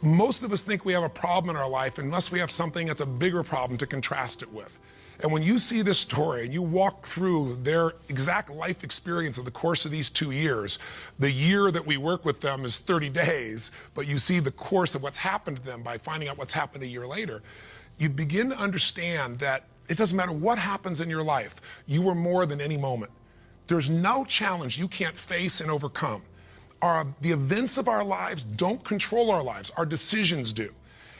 Most of us think we have a problem in our life unless we have something that's a bigger problem to contrast it with. And when you see this story and you walk through their exact life experience of the course of these 2 years, the year that we work with them is 30 days, but you see the course of what's happened to them by finding out what's happened a year later, you begin to understand that it doesn't matter what happens in your life, you are more than any moment. There's no challenge you can't face and overcome. The events of our lives don't control our lives, our decisions do.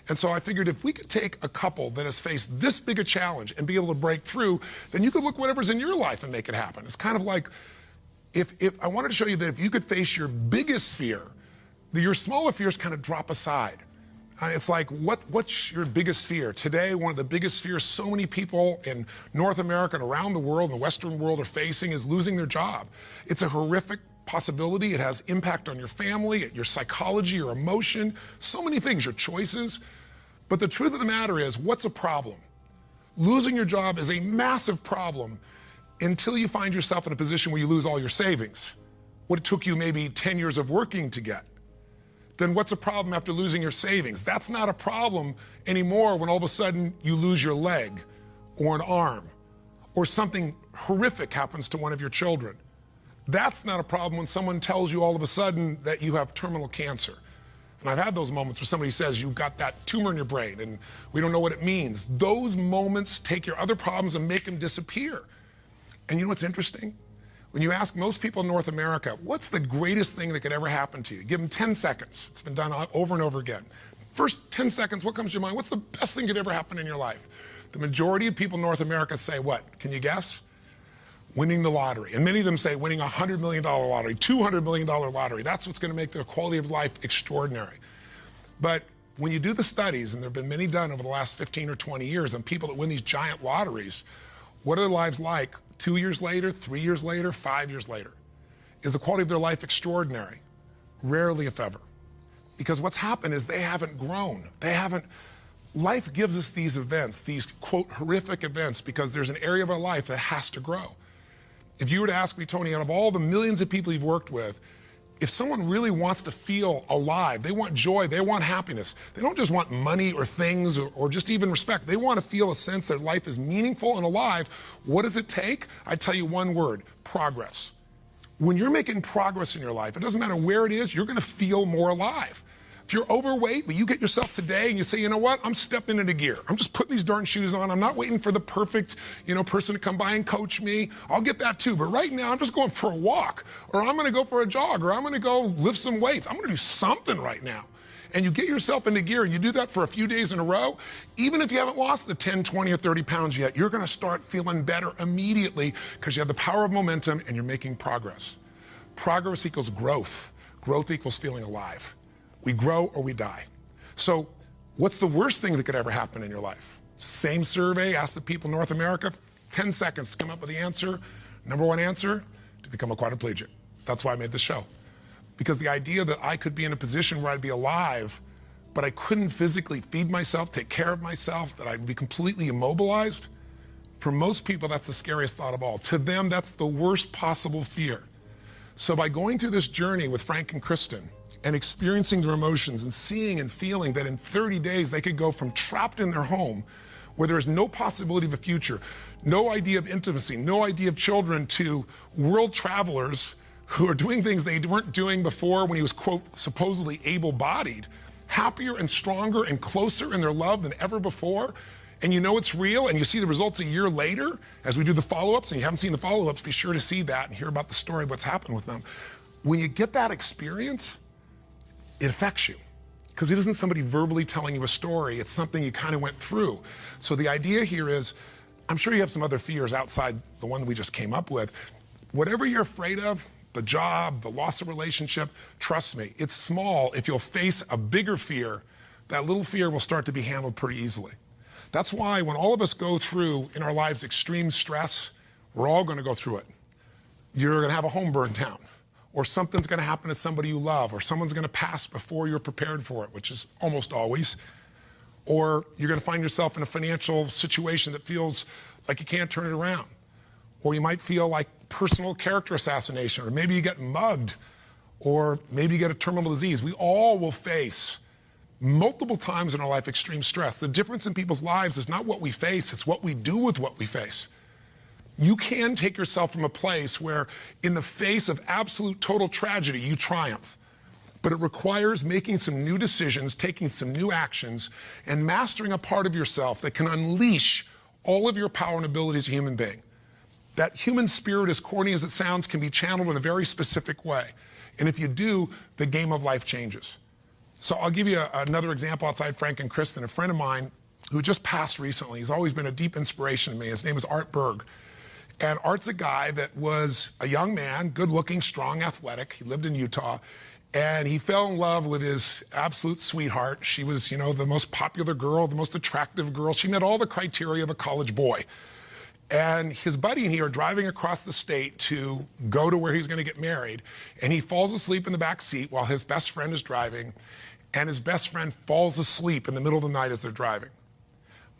And so I figured if we could take a couple that has faced this big a challenge and be able to break through, then you could look whatever's in your life and make it happen. It's kind of like, if I wanted to show you that if you could face your biggest fear, your smaller fears kind of drop aside. It's like, what's your biggest fear? Today, one of the biggest fears so many people in North America and around the world, in the Western world, are facing is losing their job. It's a horrific possibility. It has impact on your family, your psychology, your emotion, so many things, your choices. But the truth of the matter is, what's a problem? Losing your job is a massive problem until you find yourself in a position where you lose all your savings. What it took you maybe 10 years of working to get. Then what's a problem after losing your savings? That's not a problem anymore when all of a sudden you lose your leg or an arm or something horrific happens to one of your children. That's not a problem when someone tells you all of a sudden that you have terminal cancer. And I've had those moments where somebody says you've got that tumor in your brain and we don't know what it means. Those moments take your other problems and make them disappear. And you know what's interesting? When you ask most people in North America, what's the greatest thing that could ever happen to you? Give them 10 seconds. It's been done over and over again. First 10 seconds, what comes to your mind? What's the best thing that could ever happen in your life? The majority of people in North America say what? Can you guess? Winning the lottery. And many of them say winning a $100 million lottery, $200 million lottery. That's what's going to make their quality of life extraordinary. But when you do the studies, and there have been many done over the last 15 or 20 years on people that win these giant lotteries, what are their lives like 2 years later, 3 years later, 5 years later? Is the quality of their life extraordinary? Rarely, if ever. Because what's happened is they haven't grown. Life gives us these events, these, quote, horrific events, because there's an area of our life that has to grow. If you were to ask me, Tony, out of all the millions of people you've worked with, if someone really wants to feel alive, they want joy, they want happiness, they don't just want money or things or just even respect, they want to feel a sense that life is meaningful and alive, what does it take? I tell you one word: progress. When you're making progress in your life, it doesn't matter where it is, you're going to feel more alive. If you're overweight, but you get yourself today and you say, you know what, I'm stepping into gear. I'm just putting these darn shoes on. I'm not waiting for the perfect, person to come by and coach me. I'll get that too. But right now, I'm just going for a walk, or I'm going to go for a jog, or I'm going to go lift some weights. I'm going to do something right now. And you get yourself into gear and you do that for a few days in a row. Even if you haven't lost the 10, 20, or 30 pounds yet, you're going to start feeling better immediately because you have the power of momentum and you're making progress. Progress equals growth. Growth equals feeling alive. We grow or we die. So what's the worst thing that could ever happen in your life? Same survey, ask the people in North America, 10 seconds to come up with the answer. Number one answer, to become a quadriplegic. That's why I made this show. Because the idea that I could be in a position where I'd be alive, but I couldn't physically feed myself, take care of myself, that I'd be completely immobilized, for most people, that's the scariest thought of all. To them, that's the worst possible fear. So by going through this journey with Frank and Kristen, and experiencing their emotions and seeing and feeling that in 30 days they could go from trapped in their home where there is no possibility of a future, no idea of intimacy, no idea of children, to world travelers who are doing things they weren't doing before when he was, quote, supposedly able-bodied, happier and stronger and closer in their love than ever before. And you know it's real, and you see the results a year later as we do the follow-ups, and you haven't seen the follow-ups, be sure to see that and hear about the story of what's happened with them. When you get that experience, it affects you, because it isn't somebody verbally telling you a story. It's something you kind of went through. So the idea here is, I'm sure you have some other fears outside the one we just came up with. Whatever you're afraid of, the job, the loss of relationship, trust me, it's small. If you'll face a bigger fear, that little fear will start to be handled pretty easily. That's why when all of us go through in our lives extreme stress, we're all going to go through it. You're going to have a home burn down, or something's going to happen to somebody you love, or someone's going to pass before you're prepared for it, which is almost always. Or you're going to find yourself in a financial situation that feels like you can't turn it around. Or you might feel like personal character assassination, or maybe you get mugged, or maybe you get a terminal disease. We all will face multiple times in our life extreme stress. The difference in people's lives is not what we face, it's what we do with what we face. You can take yourself from a place where in the face of absolute total tragedy, you triumph. But it requires making some new decisions, taking some new actions, and mastering a part of yourself that can unleash all of your power and ability as a human being. That human spirit, as corny as it sounds, can be channeled in a very specific way. And if you do, the game of life changes. So I'll give you another example outside Frank and Kristen. A friend of mine who just passed recently, he's always been a deep inspiration to me. His name is Art Berg. And Art's a guy that was a young man, good-looking, strong, athletic. He lived in Utah. And he fell in love with his absolute sweetheart. She was, you know, the most popular girl, the most attractive girl. She met all the criteria of a college boy. And his buddy and he are driving across the state to go to where he's going to get married. And he falls asleep in the back seat while his best friend is driving. And his best friend falls asleep in the middle of the night as they're driving.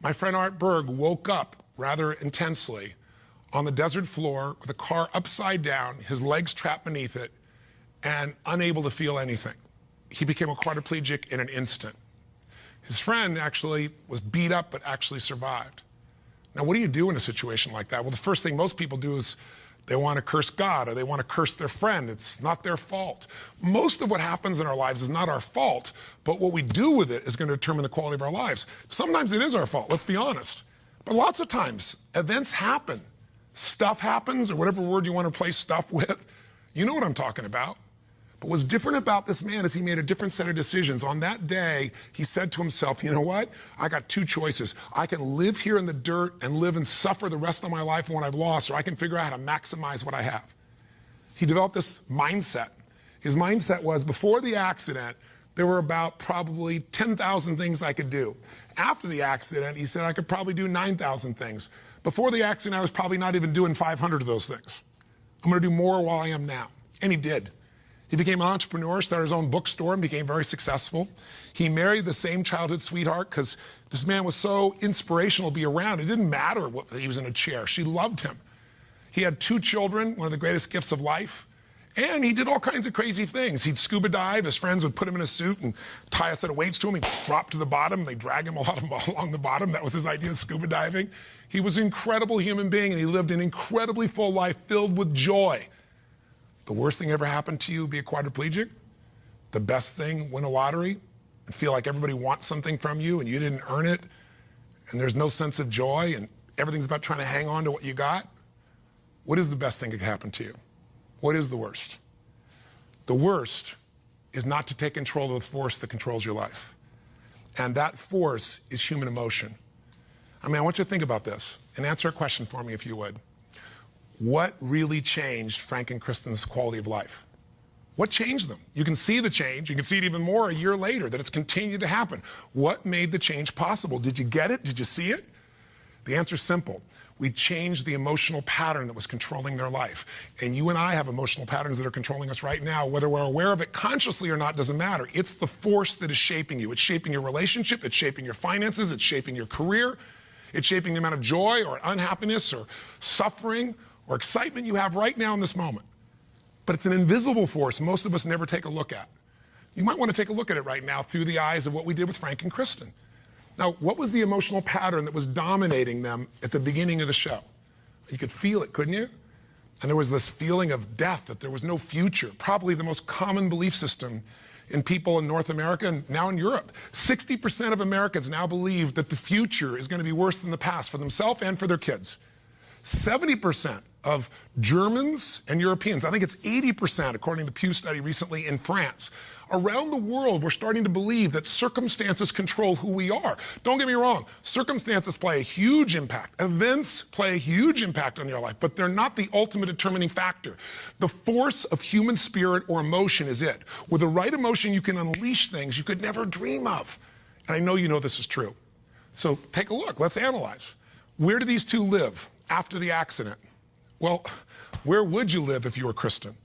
My friend Art Berg woke up rather intensely on the desert floor with the car upside down, his legs trapped beneath it, and unable to feel anything. He became a quadriplegic in an instant. His friend actually was beat up but actually survived. Now, what do you do in a situation like that? Well, the first thing most people do is they want to curse God or they want to curse their friend. It's not their fault. Most of what happens in our lives is not our fault, but what we do with it is going to determine the quality of our lives. Sometimes it is our fault, let's be honest. But lots of times, events happen. Stuff happens, or whatever word you want to replace stuff with. You know what I'm talking about. But what's different about this man is he made a different set of decisions. On that day, he said to himself, you know what? I got two choices. I can live here in the dirt and live and suffer the rest of my life on what I've lost, or I can figure out how to maximize what I have. He developed this mindset. His mindset was, before the accident, there were about probably 10,000 things I could do. After the accident, he said I could probably do 9,000 things. Before the accident, I was probably not even doing 500 of those things. I'm going to do more while I am now. And he did. He became an entrepreneur, started his own bookstore, and became very successful. He married the same childhood sweetheart because this man was so inspirational to be around. It didn't matter what he was in a chair. She loved him. He had 2 children, one of the greatest gifts of life. And he did all kinds of crazy things. He'd scuba dive. His friends would put him in a suit and tie a set of weights to him. He'd drop to the bottom. They'd drag him along the bottom. That was his idea of scuba diving. He was an incredible human being, and he lived an incredibly full life filled with joy. The worst thing ever happened to you, be a quadriplegic? The best thing, win a lottery and feel like everybody wants something from you and you didn't earn it, and there's no sense of joy and everything's about trying to hang on to what you got? What is the best thing that could happen to you? What is the worst? The worst is not to take control of the force that controls your life. And that force is human emotion. I mean, I want you to think about this and answer a question for me if you would. What really changed Frank and Kristen's quality of life? What changed them? You can see the change. You can see it even more a year later, that it's continued to happen. What made the change possible? Did you get it? Did you see it? The answer is simple. We changed the emotional pattern that was controlling their life. And you and I have emotional patterns that are controlling us right now. Whether we're aware of it consciously or not doesn't matter. It's the force that is shaping you. It's shaping your relationship. It's shaping your finances. It's shaping your career. It's shaping the amount of joy or unhappiness or suffering or excitement you have right now in this moment. But it's an invisible force most of us never take a look at. You might want to take a look at it right now through the eyes of what we did with Frank and Kristen. Now, what was the emotional pattern that was dominating them at the beginning of the show? You could feel it, couldn't you? And there was this feeling of death, that there was no future, probably the most common belief system in people in North America and now in Europe. 60% of Americans now believe that the future is going to be worse than the past for themselves and for their kids. 70% of Germans and Europeans, I think it's 80% according to the Pew study recently in France. Around the world, we're starting to believe that circumstances control who we are. Don't get me wrong, circumstances play a huge impact. Events play a huge impact on your life, but they're not the ultimate determining factor. The force of human spirit or emotion is it. With the right emotion, you can unleash things you could never dream of. And I know you know this is true. So take a look, let's analyze. Where do these two live after the accident? Well, where would you live if you were Kristen?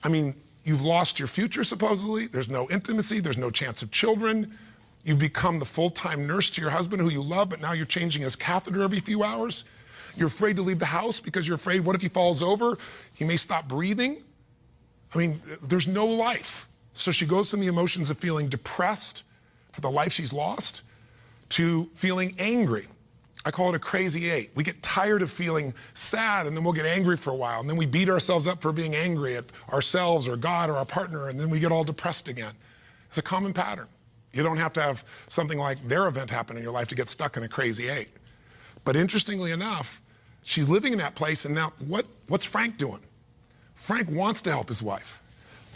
I mean, you've lost your future, supposedly. There's no intimacy. There's no chance of children. You've become the full-time nurse to your husband who you love, but now you're changing his catheter every few hours. You're afraid to leave the house because you're afraid, what if he falls over? He may stop breathing. I mean, there's no life. So she goes from the emotions of feeling depressed, for the life she's lost, to feeling angry. I call it a crazy 8. We get tired of feeling sad, and then we'll get angry for a while, and then we beat ourselves up for being angry at ourselves or God or our partner, and then we get all depressed again. It's a common pattern. You don't have to have something like their event happen in your life to get stuck in a crazy 8. But interestingly enough, she's living in that place, and now what's Frank doing? Frank wants to help his wife,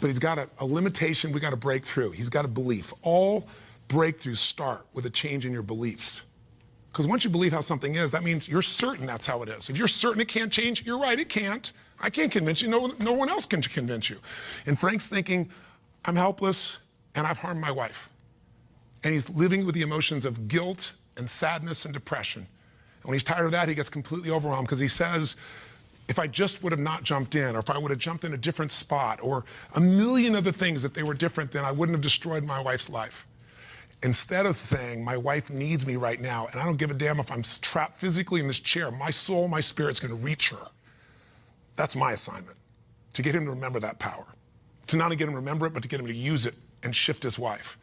but he's got a limitation we got to break through. He's got a belief. All breakthroughs start with a change in your beliefs. Because once you believe how something is, that means you're certain that's how it is. If you're certain it can't change, you're right, it can't. I can't convince you. No one else can convince you. And Frank's thinking, I'm helpless, and I've harmed my wife. And he's living with the emotions of guilt and sadness and depression. And when he's tired of that, he gets completely overwhelmed because he says, if I just would have not jumped in, or if I would have jumped in a different spot, or a million other things, if they were different, then I wouldn't have destroyed my wife's life. Instead of saying, my wife needs me right now, and I don't give a damn if I'm trapped physically in this chair, my soul, my spirit's going to reach her. That's my assignment, to get him to remember that power. To not only get him to remember it, but to get him to use it and shift his wife.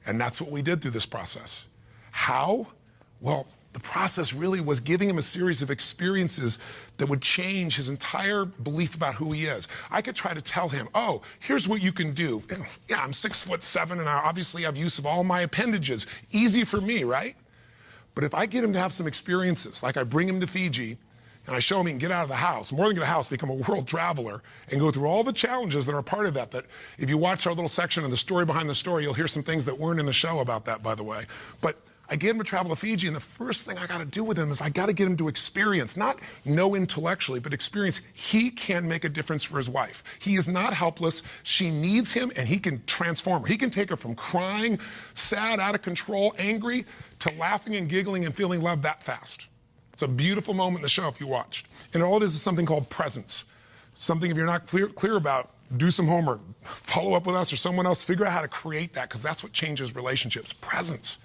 And that's what we did through this process. How? Well, the process really was giving him a series of experiences that would change his entire belief about who he is. I could try to tell him, oh, here's what you can do. Yeah, I'm 6'7", and I obviously have use of all my appendages. Easy for me, right? But if I get him to have some experiences, like I bring him to Fiji, and I show him he can get out of the house, more than get out of the house, become a world traveler, and go through all the challenges that are part of that if you watch our little section of the story behind the story, you'll hear some things that weren't in the show about that, by the way. But I get him to travel to Fiji, and the first thing I got to do with him is I got to get him to experience, not know intellectually, but experience he can make a difference for his wife. He is not helpless. She needs him, and he can transform her. He can take her from crying, sad, out of control, angry, to laughing and giggling and feeling love that fast. It's a beautiful moment in the show if you watched. And all it is something called presence. Something, if you're not clear about, do some homework, follow up with us or someone else, figure out how to create that, because that's what changes relationships. Presence.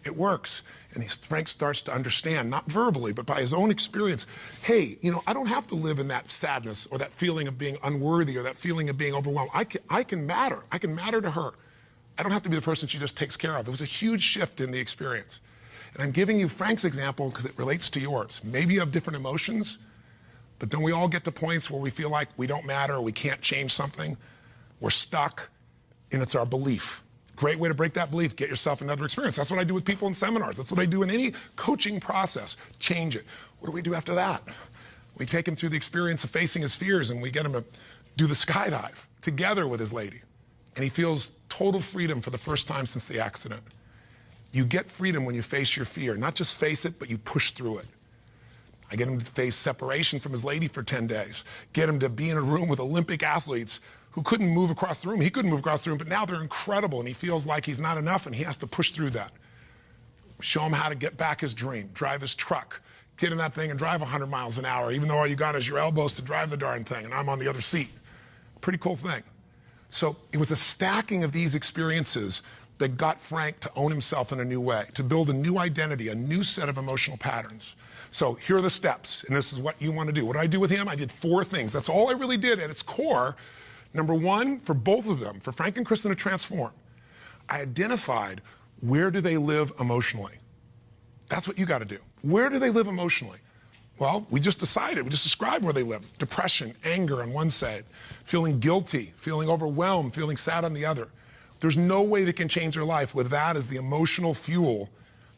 It works. And Frank starts to understand, not verbally, but by his own experience, hey, I don't have to live in that sadness or that feeling of being unworthy or that feeling of being overwhelmed. I can matter. I can matter to her. I don't have to be the person she just takes care of. It was a huge shift in the experience. And I'm giving you Frank's example because it relates to yours. Maybe you have different emotions, but don't we all get to points where we feel like we don't matter or we can't change something? We're stuck, and it's our belief. Great way to break that belief, get yourself another experience. That's what I do with people in seminars. That's what I do in any coaching process. Change it. What do we do after that? We take him through the experience of facing his fears, and we get him to do the skydive together with his lady. And he feels total freedom for the first time since the accident. You get freedom when you face your fear. Not just face it, but you push through it. I get him to face separation from his lady for 10 days. Get him to be in a room with Olympic athletes who couldn't move across the room. He couldn't move across the room, but now they're incredible, and he feels like he's not enough, and he has to push through that. Show him how to get back his dream, drive his truck, get in that thing and drive 100 miles an hour, even though all you got is your elbows to drive the darn thing, and I'm on the other seat. Pretty cool thing. So it was a stacking of these experiences that got Frank to own himself in a new way, to build a new identity, a new set of emotional patterns. So here are the steps, and this is what you want to do. What did I do with him? I did 4 things. That's all I really did at its core. Number 1, for both of them, for Frank and Kristen to transform, I identified where do they live emotionally. That's what you got to do. Where do they live emotionally? Well, we just decided, we just described where they live. Depression, anger on one side, feeling guilty, feeling overwhelmed, feeling sad on the other. There's no way they can change their life with that as the emotional fuel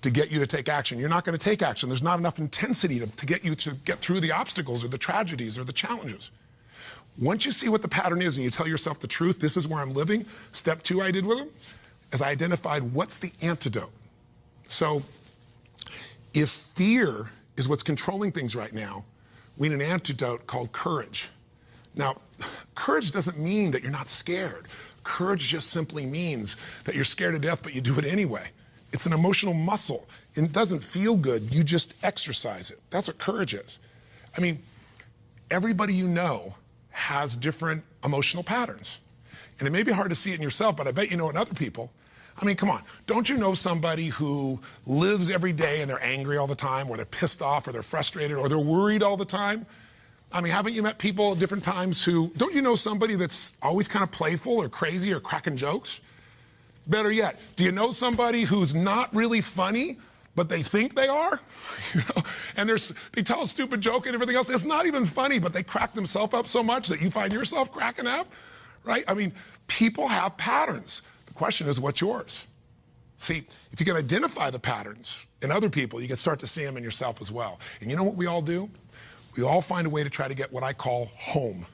to get you to take action. You're not going to take action. There's not enough intensity to get you to get through the obstacles or the tragedies or the challenges. Once you see what the pattern is and you tell yourself the truth, this is where I'm living, step 2 I did with them, is I identified what's the antidote. So if fear is what's controlling things right now, we need an antidote called courage. Now, courage doesn't mean that you're not scared. Courage just simply means that you're scared to death, but you do it anyway. It's an emotional muscle. It doesn't feel good. You just exercise it. That's what courage is. I mean, everybody you know has different emotional patterns. And it may be hard to see it in yourself, but I bet you know in other people. I mean, come on. Don't you know somebody who lives every day and they're angry all the time, or they're pissed off, or they're frustrated, or they're worried all the time? I mean, haven't you met people at different times who, don't you know somebody that's always kind of playful or crazy or cracking jokes? Better yet, do you know somebody who's not really funny, but they think they are? You know? And they tell a stupid joke and everything else. It's not even funny, but they crack themselves up so much that you find yourself cracking up, right? I mean, people have patterns. The question is, what's yours? See, if you can identify the patterns in other people, you can start to see them in yourself as well. And you know what we all do? We all find a way to try to get what I call home.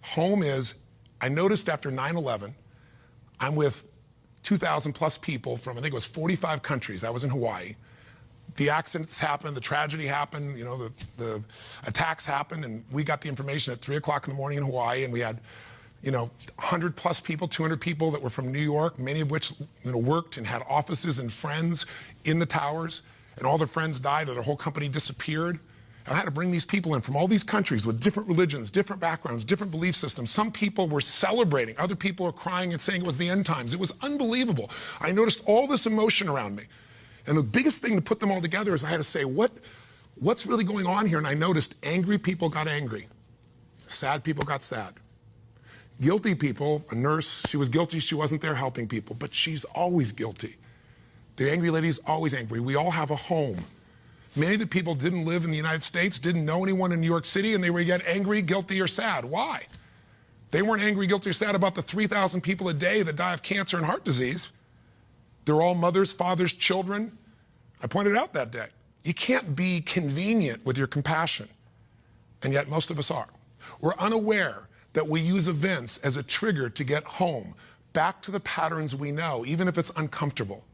Home is, I noticed after 9/11, I'm with 2,000 plus people from, I think it was 45 countries. I was in Hawaii. The accidents happened, the tragedy happened, you know, the attacks happened, and we got the information at 3 o'clock in the morning in Hawaii, and we had, you know, 100 plus people, 200 people that were from New York, many of which, you know, worked and had offices and friends in the towers, and all their friends died or their whole company disappeared. And I had to bring these people in from all these countries with different religions, different backgrounds, different belief systems. Some people were celebrating. Other people were crying and saying it was the end times. It was unbelievable. I noticed all this emotion around me. And the biggest thing to put them all together is I had to say, what's really going on here? And I noticed angry people got angry. Sad people got sad. Guilty people, a nurse, she was guilty. She wasn't there helping people, but she's always guilty. The angry lady is always angry. We all have a home. Many of the people didn't live in the United States, didn't know anyone in New York City, and they were yet angry, guilty, or sad. Why? They weren't angry, guilty, or sad about the 3,000 people a day that die of cancer and heart disease. They're all mothers, fathers, children. I pointed out that day. You can't be convenient with your compassion, and yet most of us are. We're unaware that we use events as a trigger to get home, back to the patterns we know, even if it's uncomfortable.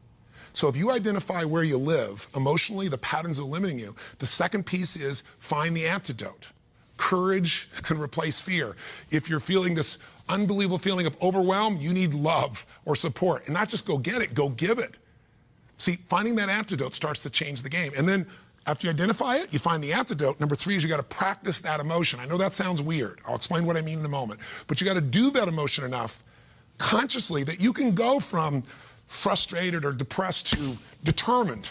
So if you identify where you live, emotionally, the patterns that are limiting you, the second piece is find the antidote. Courage can replace fear. If you're feeling this unbelievable feeling of overwhelm, you need love or support. And not just go get it, go give it. See, finding that antidote starts to change the game. And then after you identify it, you find the antidote. Number 3 is you got to practice that emotion. I know that sounds weird. I'll explain what I mean in a moment. But you got to do that emotion enough consciously that you can go from frustrated or depressed to determined.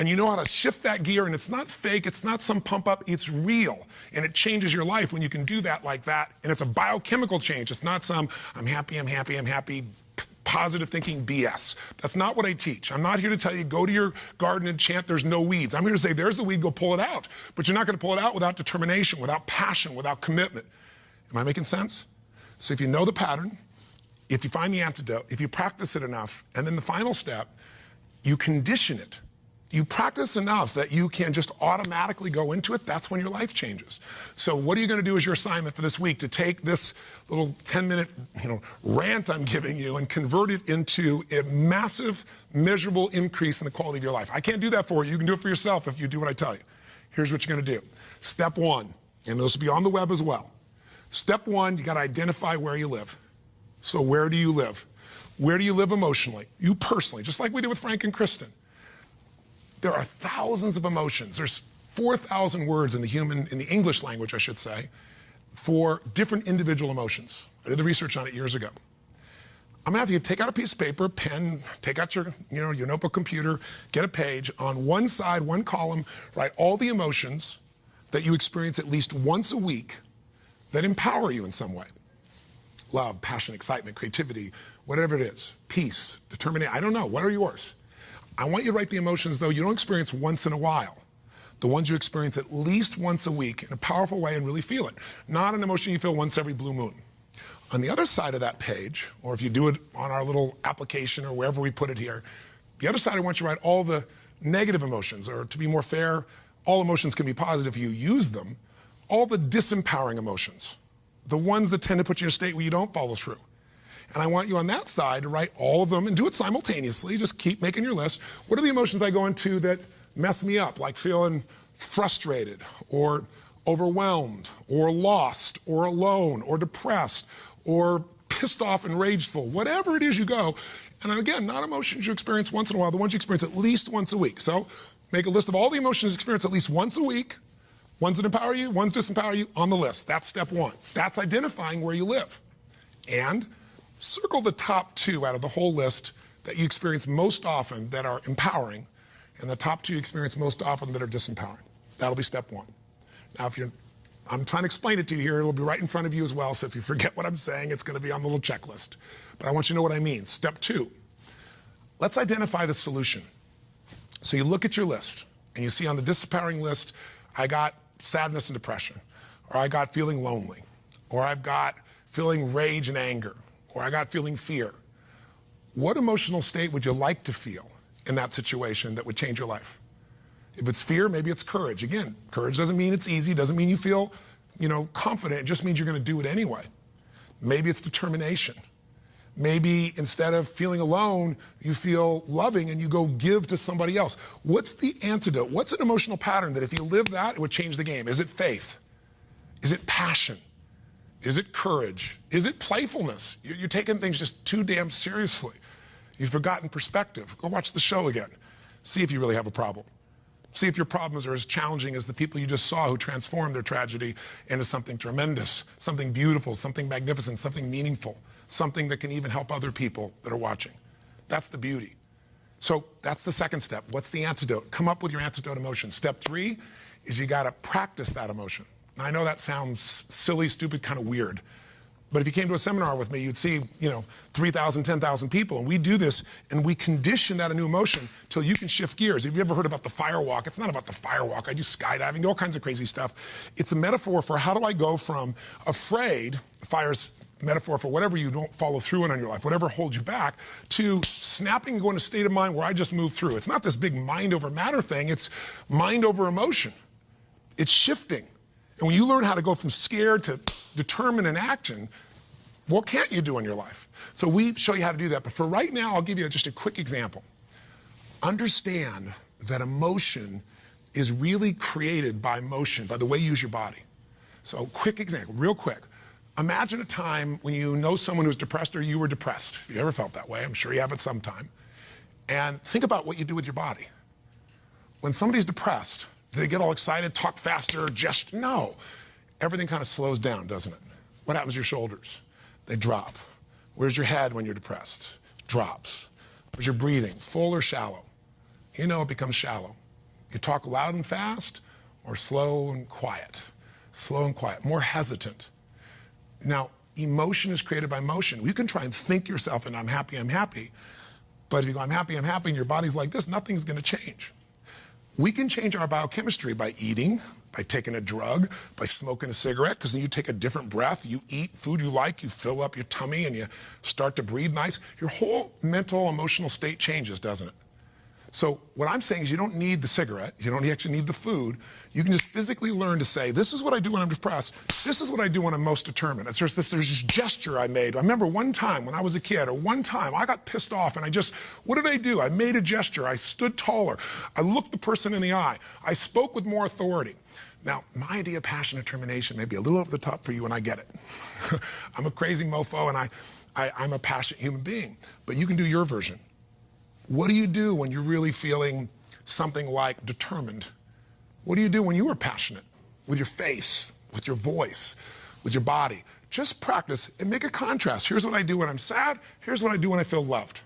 And you know how to shift that gear, and it's not fake, it's not some pump up, it's real. And it changes your life when you can do that like that. And it's a biochemical change. It's not some I'm happy, positive thinking BS. That's not what I teach. I'm not here to tell you go to your garden and chant there's no weeds. I'm here to say there's the weed, go pull it out. But you're not going to pull it out without determination, without passion, without commitment. Am I making sense? So if you know the pattern, if you find the antidote, if you practice it enough, and then the final step, you condition it. You practice enough that you can just automatically go into it, that's when your life changes. So what are you going to do as your assignment for this week to take this little 10-minute rant I'm giving you and convert it into a massive, measurable increase in the quality of your life? I can't do that for you. You can do it for yourself if you do what I tell you. Here's what you're going to do. Step 1, and this will be on the web as well. Step 1, you got to identify where you live. So where do you live? Where do you live emotionally? You personally, just like we did with Frank and Kristen. There are thousands of emotions. There's 4,000 words in the English language, I should say, for different individual emotions. I did the research on it years ago. I'm gonna have you take out a piece of paper, pen, take out your notebook, computer, get a page. On one side, one column, write all the emotions that you experience at least once a week that empower you in some way. Love, passion, excitement, creativity, whatever it is. Peace, determination, I don't know, what are yours? I want you to write the emotions, though, you don't experience once in a while. The ones you experience at least once a week in a powerful way and really feel it. Not an emotion you feel once every blue moon. On the other side of that page, or if you do it on our little application or wherever we put it here, the other side I want you to write all the negative emotions, or to be more fair, all emotions can be positive if you use them, all the disempowering emotions, the ones that tend to put you in a state where you don't follow through. And I want you on that side to write all of them and do it simultaneously. Just keep making your list. What are the emotions I go into that mess me up, like feeling frustrated or overwhelmed or lost or alone or depressed or pissed off and rageful, whatever it is you go. And again, not emotions you experience once in a while, the ones you experience at least once a week. So make a list of all the emotions you experience at least once a week, ones that empower you, ones that disempower you, on the list. That's step 1. That's identifying where you live. And circle the top 2 out of the whole list that you experience most often that are empowering, and the top 2 you experience most often that are disempowering. That'll be step 1. Now, I'm trying to explain it to you here. It'll be right in front of you as well, so if you forget what I'm saying, it's going to be on the little checklist. But I want you to know what I mean. Step 2, Let's identify the solution. So you look at your list, and you see on the disempowering list, I got sadness and depression, or I got feeling lonely, or I've got feeling rage and anger, or I got feeling fear. What emotional state would you like to feel in that situation that would change your life? If it's fear, maybe it's courage. Again, courage doesn't mean it's easy, doesn't mean you feel, confident. It just means you're going to do it anyway. Maybe it's determination. Maybe instead of feeling alone, you feel loving and you go give to somebody else. What's the antidote? What's an emotional pattern that if you live that, it would change the game? Is it faith? Is it passion? Is it courage? Is it playfulness? You're taking things just too damn seriously. You've forgotten perspective. Go watch the show again. See if you really have a problem. See if your problems are as challenging as the people you just saw who transformed their tragedy into something tremendous, something beautiful, something magnificent, something meaningful, something that can even help other people that are watching. That's the beauty. So that's the second step. What's the antidote? Come up with your antidote emotion. Step 3 is you got to practice that emotion. Now, I know that sounds silly, stupid, kind of weird. But if you came to a seminar with me, you'd see, 3,000, 10,000 people. And we do this, and we condition that a new emotion till you can shift gears. Have you ever heard about the fire walk? It's not about the fire walk. I do skydiving, all kinds of crazy stuff. It's a metaphor for how do I go from afraid, fire's metaphor for whatever you don't follow through on your life, whatever holds you back, to snapping and going to a state of mind where I just move through. It's not this big mind over matter thing. It's mind over emotion. It's shifting. And when you learn how to go from scared to determined in action, what can't you do in your life? So we show you how to do that. But for right now, I'll give you just a quick example. Understand that emotion is really created by motion, by the way you use your body. So quick example, real quick. Imagine a time when you know someone who's depressed or you were depressed. If you ever felt that way, I'm sure you have at some time. And think about what you do with your body. When somebody's depressed, do they get all excited, talk faster, gesture? No. Everything kind of slows down, doesn't it? What happens to your shoulders? They drop. Where's your head when you're depressed? Drops. Where's your breathing? Full or shallow? It becomes shallow. You talk loud and fast or slow and quiet? Slow and quiet, more hesitant. Now, emotion is created by motion. You can try and think yourself into I'm happy. But if you go, I'm happy, and your body's like this, nothing's going to change. We can change our biochemistry by eating, by taking a drug, by smoking a cigarette, because then you take a different breath, you eat food you like, you fill up your tummy, and you start to breathe nice. Your whole mental, emotional state changes, doesn't it? So what I'm saying is you don't need the cigarette, you don't actually need the food. You can just physically learn to say, this is what I do when I'm depressed, this is what I do when I'm most determined. There's this gesture I made. I remember one time when I was a kid, or one time I got pissed off and what did I do? I made a gesture, I stood taller, I looked the person in the eye, I spoke with more authority. Now, my idea of passion and determination may be a little over the top for you, and I get it. I'm a crazy mofo, and I'm a passionate human being, but you can do your version. What do you do when you're really feeling something like determined? What do you do when you are passionate? With your face, with your voice, with your body. Just practice and make a contrast. Here's what I do when I'm sad. Here's what I do when I feel loved.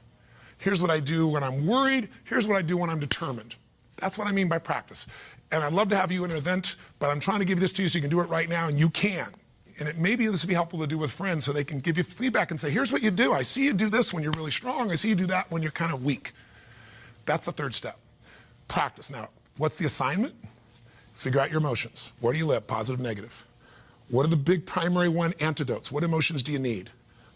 Here's what I do when I'm worried. Here's what I do when I'm determined. That's what I mean by practice. And I'd love to have you in an event, but I'm trying to give this to you so you can do it right now, and you can. And maybe this would be helpful to do with friends so they can give you feedback and say, here's what you do. I see you do this when you're really strong. I see you do that when you're kind of weak. That's the third step. Practice. Now, what's the assignment? Figure out your emotions. Where do you live? Positive, negative. What are the big primary antidotes? What emotions do you need?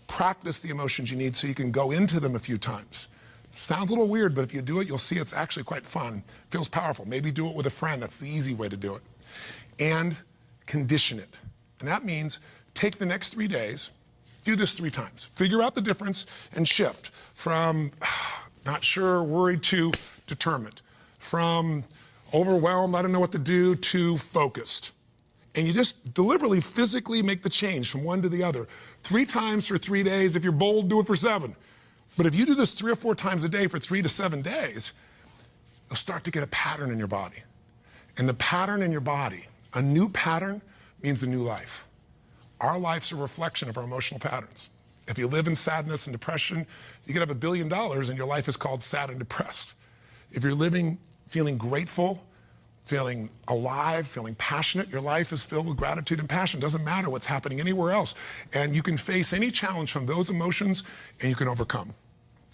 Practice the emotions you need so you can go into them a few times. Sounds a little weird, but if you do it, you'll see it's actually quite fun. Feels powerful. Maybe do it with a friend. That's the easy way to do it. And condition it. And that means take the next 3 days, do this 3 times. Figure out the difference and shift from not sure, worried to determined. From overwhelmed, I don't know what to do, to focused. And you just deliberately, physically make the change from one to the other. 3 times for 3 days. If you're bold, do it for 7. But if you do this 3 or 4 times a day for 3 to 7 days, you'll start to get a pattern in your body. And the pattern in your body, a new pattern, means a new life. Our life's a reflection of our emotional patterns. If you live in sadness and depression, you could have $1 billion and your life is called sad and depressed. If you're living feeling grateful, feeling alive, feeling passionate, your life is filled with gratitude and passion. Doesn't matter what's happening anywhere else. And you can face any challenge from those emotions and you can overcome.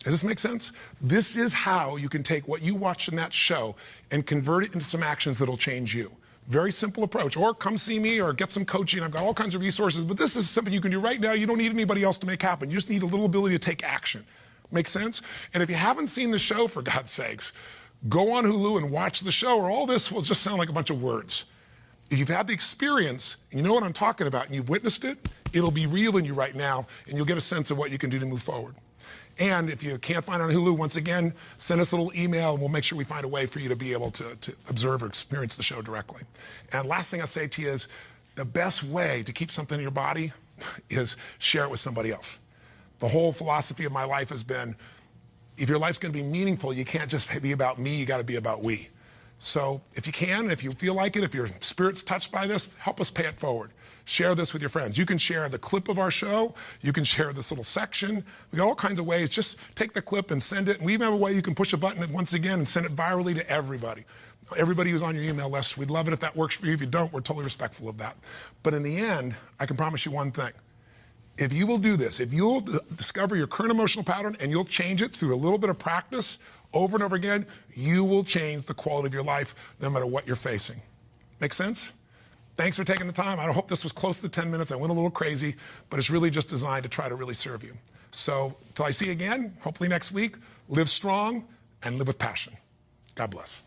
Does this make sense? This is how you can take what you watched in that show and convert it into some actions that'll change you. Very simple approach. Or come see me or get some coaching. I've got all kinds of resources, but this is something you can do right now. You don't need anybody else to make happen. You just need a little ability to take action. Make sense? And if you haven't seen the show, for God's sakes, go on Hulu and watch the show, or all this will just sound like a bunch of words. If you've had the experience, and you know what I'm talking about, and you've witnessed it, it'll be real in you right now, and you'll get a sense of what you can do to move forward. And if you can't find it on Hulu, once again, send us a little email, and we'll make sure we find a way for you to be able to observe or experience the show directly. And last thing I'll say to you is, the best way to keep something in your body is share it with somebody else. The whole philosophy of my life has been, if your life's going to be meaningful, you can't just be about me, you got to be about we. So if you can, if you feel like it, if your spirit's touched by this, help us pay it forward. Share this with your friends. You can share the clip of our show. You can share this little section. We got all kinds of ways. Just take the clip and send it. And we even have a way you can push a button once again and send it virally to everybody. Everybody who's on your email list, we'd love it if that works for you. If you don't, we're totally respectful of that. But in the end, I can promise you one thing. If you will do this, if you'll discover your current emotional pattern and you'll change it through a little bit of practice over and over again, you will change the quality of your life no matter what you're facing. Make sense? Thanks for taking the time. I hope this was close to 10 minutes. I went a little crazy, but it's really just designed to try to really serve you. So until I see you again, hopefully next week, live strong and live with passion. God bless.